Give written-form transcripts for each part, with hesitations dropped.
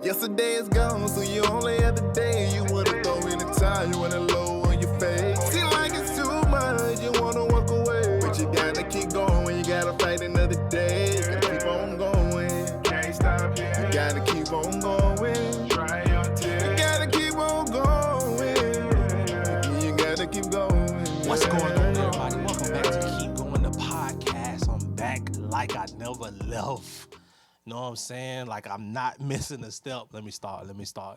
Yesterday is gone, so you only have the day. You wanna throw in the towel, you wanna low on your face. Seem like it's too much, you wanna walk away. But you gotta keep going, you gotta fight another day. You gotta keep on going, Can't stop here. you gotta keep on going. Try until You gotta keep on going, you gotta keep going. What's going on, everybody? Welcome back to Keep Going the Podcast. I'm back like I never left. You know what I'm saying? Like I'm not missing a step. Let me start.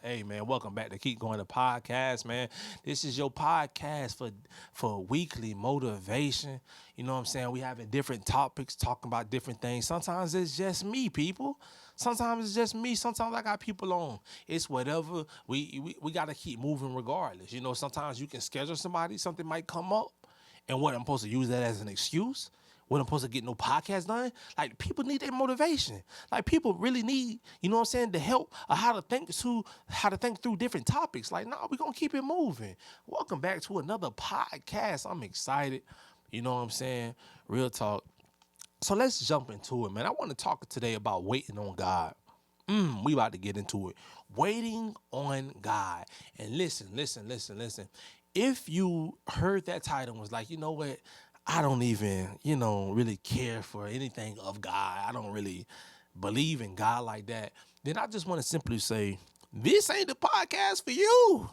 Hey, man, welcome back to Keep Going the Podcast, man. This is your podcast for weekly motivation. You know what I'm saying? We having different topics, talking about different things. Sometimes it's just me, people. Sometimes it's just me. Sometimes I got people on. It's whatever. We got to keep moving regardless. You know, sometimes you can schedule somebody. Something might come up. And what, I'm supposed to use that as an excuse? What, I'm supposed to get no podcast done? Like, people need their motivation. Like, people really need, you know what I'm saying, the help of how to think through different topics. Like, we're going to keep it moving. Welcome back to another podcast. I'm excited. You know what I'm saying? Real talk. So let's jump into it, man. I want to talk today about waiting on God. We about to get into it. Waiting on God. And listen. If you heard that title and was like, you know what? I don't even, really care for anything of God. I don't really believe in God like that. Then I just want to simply say, this ain't the podcast for you.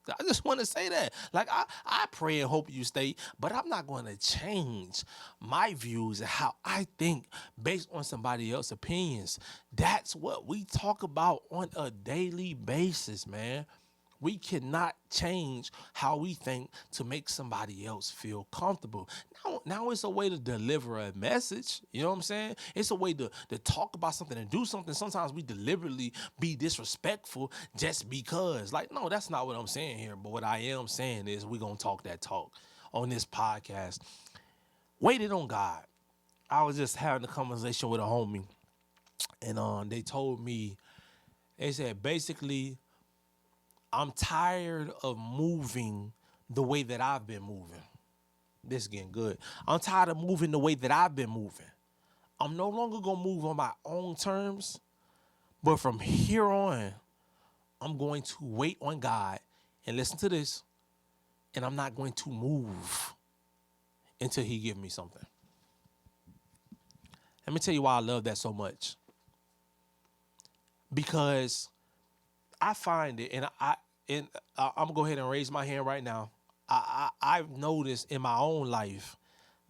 I just want to say that. Like, I pray and hope you stay, but I'm not going to change my views and how I think based on somebody else's opinions. That's what we talk about on a daily basis, man. We cannot change how we think to make somebody else feel comfortable. Now it's a way to deliver a message. You know what I'm saying? It's a way to talk about something and do something. Sometimes we deliberately be disrespectful just because. Like, no, that's not what I'm saying here. But what I am saying is we're going to talk that talk on this podcast. Waited on God. I was just having a conversation with a homie. And they told me, they said, basically, I'm tired of moving the way that I've been moving. This is getting good. I'm tired of moving the way that I've been moving. I'm no longer going to move on my own terms, but from here on, I'm going to wait on God and listen to this, and I'm not going to move until he give me something. Let me tell you why I love that so much. Because I find it, and I'm gonna go ahead and raise my hand right now. I've noticed in my own life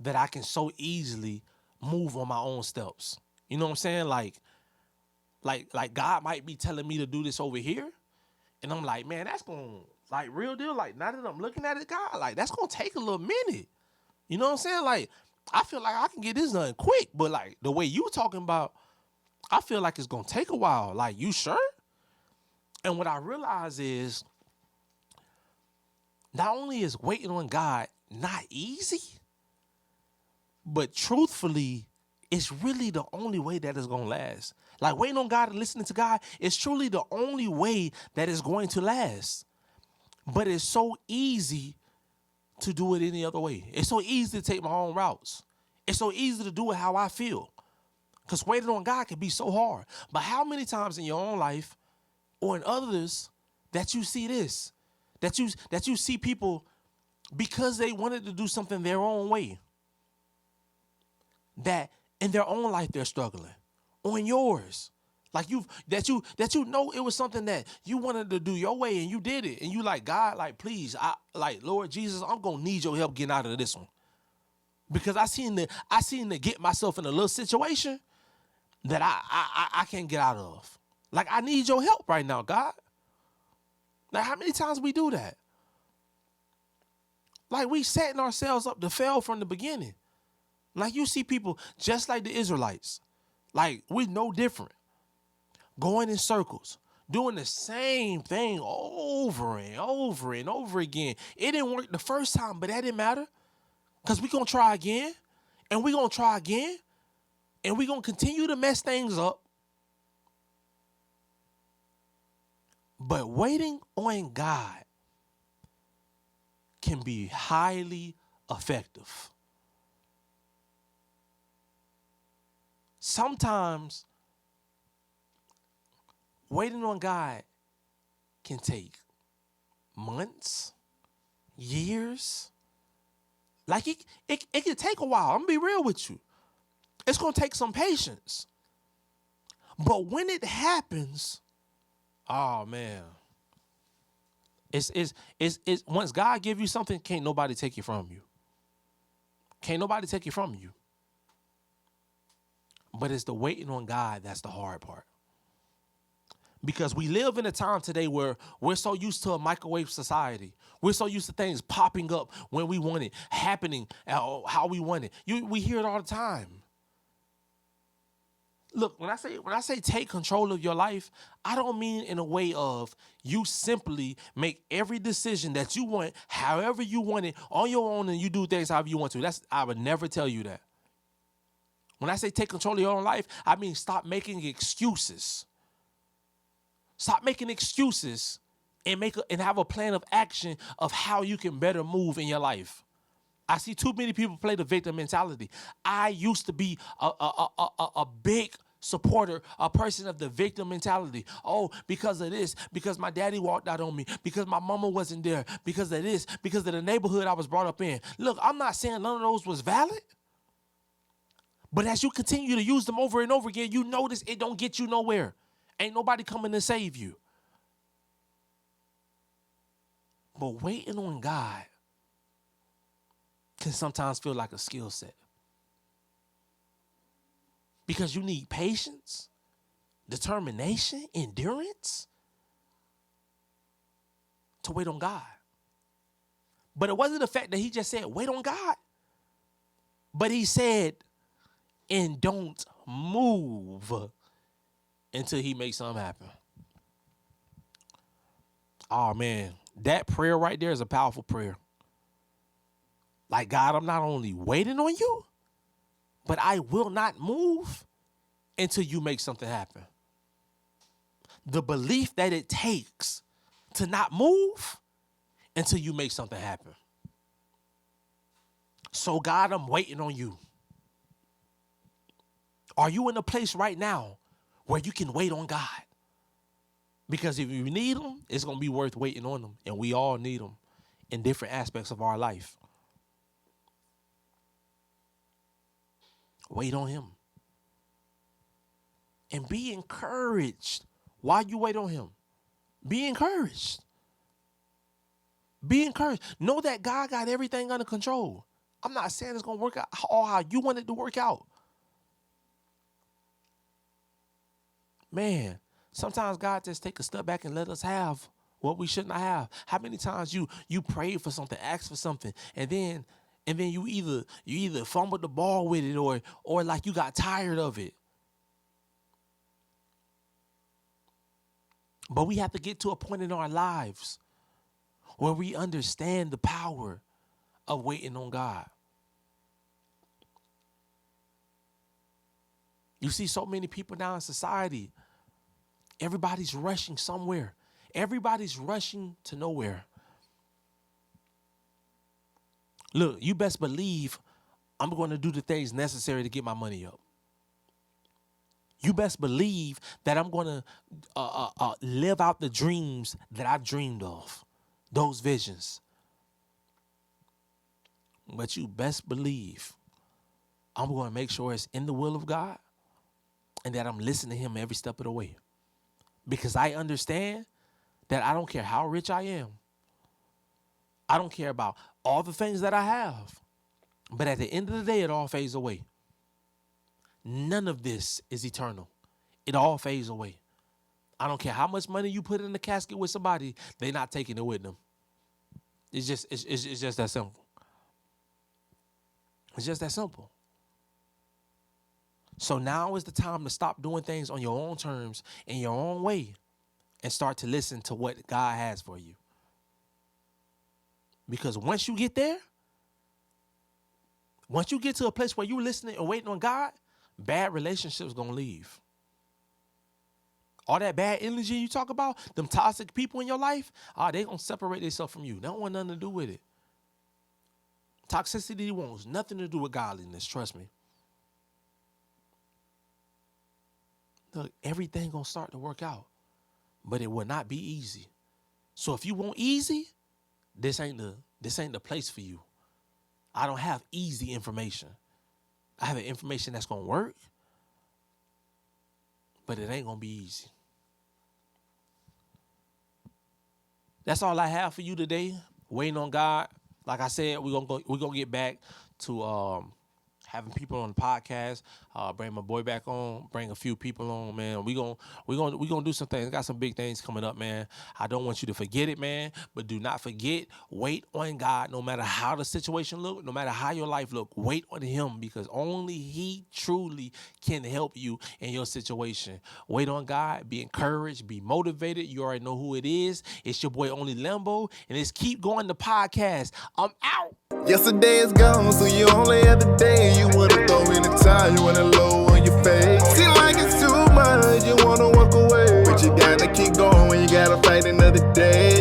that I can so easily move on my own steps. You know what I'm saying? Like God might be telling me to do this over here, and I'm like, man, that's gonna, like, real deal. Like, now that I'm looking at it, God, like, that's gonna take a little minute. You know what I'm saying? Like, I feel like I can get this done quick, but like the way you talking about, I feel like it's gonna take a while. Like, you sure? And what I realize is, not only is waiting on God not easy, but truthfully, it's really the only way that it's going to last. Like, waiting on God and listening to God is truly the only way that it's going to last. But it's so easy to do it any other way. It's so easy to take my own routes. It's so easy to do it how I feel. Because waiting on God can be so hard. But how many times in your own life or in others that you see this, that you see people, because they wanted to do something their own way, that in their own life they're struggling, or in yours, like you know it was something that you wanted to do your way and you did it, and you like, God, like, please, Lord Jesus, I'm gonna need your help getting out of this one, because I seen to get myself in a little situation that I can't get out of. Like, I need your help right now, God. Now, how many times we do that? Like, we setting ourselves up to fail from the beginning. Like, you see people just like the Israelites. Like, we're no different. Going in circles, doing the same thing over and over and over again. It didn't work the first time, but that didn't matter. Because we're going to try again, and we're going to try again, and we're going to continue to mess things up. But waiting on God can be highly effective. Sometimes Waiting on God can take months, years. Like it can take a while. I'm gonna be real with you. It's gonna take some patience. But when it happens, oh man. It's once God give you something, can't nobody take it from you. Can't nobody take it from you. But it's the waiting on God that's the hard part. Because we live in a time today where we're so used to a microwave society. We're so used to things popping up when we want it, happening how we want it. We hear it all the time. Look, when I say take control of your life, I don't mean in a way of you simply make every decision that you want, however you want it, on your own, and you do things however you want to. I would never tell you that. When I say take control of your own life, I mean stop making excuses. Stop making excuses and have a plan of action of how you can better move in your life. I see too many people play the victim mentality. I used to be a big supporter, a person of the victim mentality. Oh, because of this, because my daddy walked out on me, because my mama wasn't there, because of this, because of the neighborhood I was brought up in. Look, I'm not saying none of those was valid. But as you continue to use them over and over again, you notice it don't get you nowhere. Ain't nobody coming to save you. But waiting on God can sometimes feel like a skill set. Because you need patience, determination, endurance to wait on God. But it wasn't the fact that he just said, wait on God. But he said, and don't move until he makes something happen. Oh, man, that prayer right there is a powerful prayer. Like, God, I'm not only waiting on you, but I will not move until you make something happen. The belief that it takes to not move until you make something happen. So, God, I'm waiting on you. Are you in a place right now where you can wait on God? Because if you need him, it's going to be worth waiting on him. And we all need him in different aspects of our life. Wait on him. And be encouraged while you wait on him. Be encouraged. Be encouraged. Know that God got everything under control. I'm not saying it's going to work out all how you want it to work out. Man, sometimes God just take a step back and let us have what we shouldn't have. How many times you prayed for something, asked for something, and then you either fumbled the ball with it or like you got tired of it. But we have to get to a point in our lives where we understand the power of waiting on God. You see so many people now in society, everybody's rushing somewhere. Everybody's rushing to nowhere. Look, you best believe I'm going to do the things necessary to get my money up. You best believe that I'm going to live out the dreams that I dreamed of, those visions. But you best believe I'm going to make sure it's in the will of God and that I'm listening to him every step of the way. Because I understand that I don't care how rich I am. I don't care about all the things that I have. But at the end of the day, it all fades away. None of this is eternal. It all fades away. I don't care how much money you put in the casket with somebody, they're not taking it with them. It's just that simple. It's just that simple. So now is the time to stop doing things on your own terms, in your own way, and start to listen to what God has for you. Because once you get there, once you get to a place where you're listening and waiting on God, bad relationships going to leave. All that bad energy you talk about, them toxic people in your life, they going to separate themselves from you. They don't want nothing to do with it. Toxicity wants nothing to do with godliness, trust me. Look, everything going to start to work out. but it will not be easy. So if you want easy, this ain't the place for you. I don't have easy information. I have information that's gonna work, but it ain't gonna be easy. That's all I have for you today. Waiting on God. Like I said, we're gonna get back to having people on the podcast. Bring my boy back on. Bring a few people on, man. We gonna do some things. Got some big things coming up, man. I don't want you to forget it, man. But do not forget, wait on God. No matter how the situation look, no matter how your life look, wait on Him, because only He truly can help you in your situation. Wait on God. Be encouraged. Be motivated. You already know who it is. It's your boy Only Lambo, and it's Keep Going the Podcast. I'm out. Yesterday is gone, so you only have the day. You wanna throw in the towel, you wanna low on your face. Seem like it's too much, you wanna walk away, but you gotta keep going, you gotta fight another day.